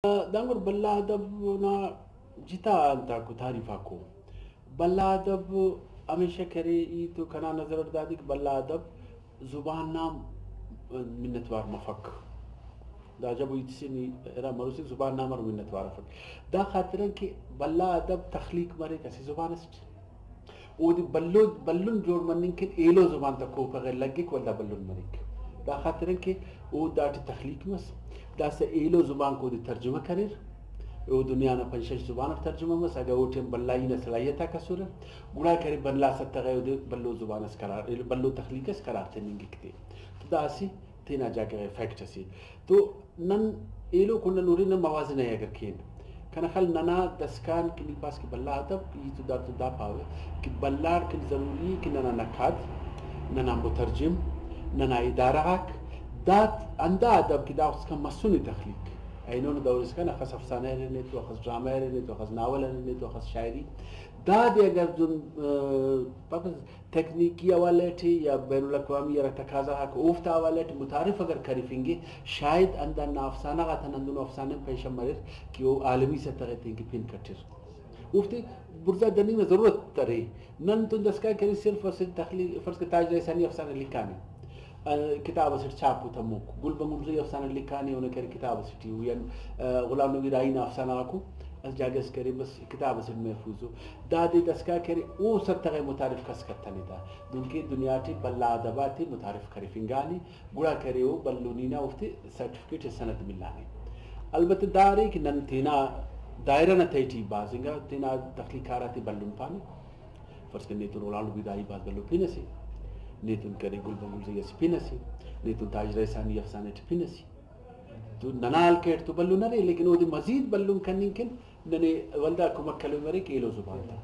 Dangur balla adab na jita anta ku taarifa ko balla adab हमेशा करे ई तो कना नजर दादी कि बल्ला अदब जुबान नाम मिन्नतवार मफक दा जब इतनी era मरुसी जुबान नाम और मिन्नतवार मफक दा खातिर कि बल्ला अदब तखलीक मरे कैसी जुबान है वो दी बल्लुन जोड़ मनिंग के एलो जुबान तक को पगल लगे को दा बल्लुन मरिक दा खातिर कि वो दाटी तखलीक मस दा से एलो जुबान को दी तर्जुमा करे वो दुनिया ना पंचश जुबान और तर्जुमा मस अगर वो टेम बल्लाई न सलाहियत का सूर गुना करे बल्ला सत्ता गए वो बल्लो जुबान अस करार बल्लो तखलीक अस करार ते निंगे कते तो दासी तेना जाके फैक्ट असी तो नन एलो कुन नूरी न मवाज़न है अगर केन कना खल नना दस्कान के पास की बल्ला अदब ये तो दा पावे कि बल्लार के जरूरी कि नना नखाद नना मुतरजिम नना इदाराक दात अंदा अदब की दा उसका मसूनी तखलीक ऐनों दौरस का नखस अफसाने रहने तो खस ड्रामा रहने तो खस नावल रहने तो खस शायरी दाद अगर जो पापस तकनीकी वाले थे या बैनुल अक़वामी या तकाज़ा हक उफ्ता वाले थे मुतारिफ अगर करीफेंगे शायद अंदर ना अफसाना का था नंदुन अफसाने पेशा मरे कि वो आलमी से तरह थे कि पिन कटिर उफ्ते बुर्जा दनी में ज़रूरत तरे नन तो दस्का करी सिर्फ और सिर्फ तखलीक फर्ज के ताज जैसानी अफसाने लिखाने किताब से छापू था मुक गुलबंगुल से अफसाना लिखाने उन्हें कर किताब से टी हुई गुलाम नबी राई ना अफसाना को अस जागस करे बस किताब से महफूज हो दादी दस्का करे वो सब तरह मुतारिफ कस करता नहीं था दुनके दुनिया टी बल्ला अदबाती मुतारिफ करे फिंगानी गुड़ा करे वो बल्लूनी ना उफ्ते सर्टिफिकेट सनद मिलाने अलबत्ते दारे कि नन थीना दायरा न थे टी बाजिंगा थीना तखलीकारा थी बल्लून पानी फर्ज करने तो रोलालू भी दाई बाज बल्लू पीने से नेतुन करे गुलबंगुल से यस पिनसी नेतुन ताज रैसानी अफसाने पिनसी तो ननाल केट तो बल्लू न रे लेकिन वो मजीद बल्लू कनिंग नने वल्दा कुमक्कल मरे केलो जुबान था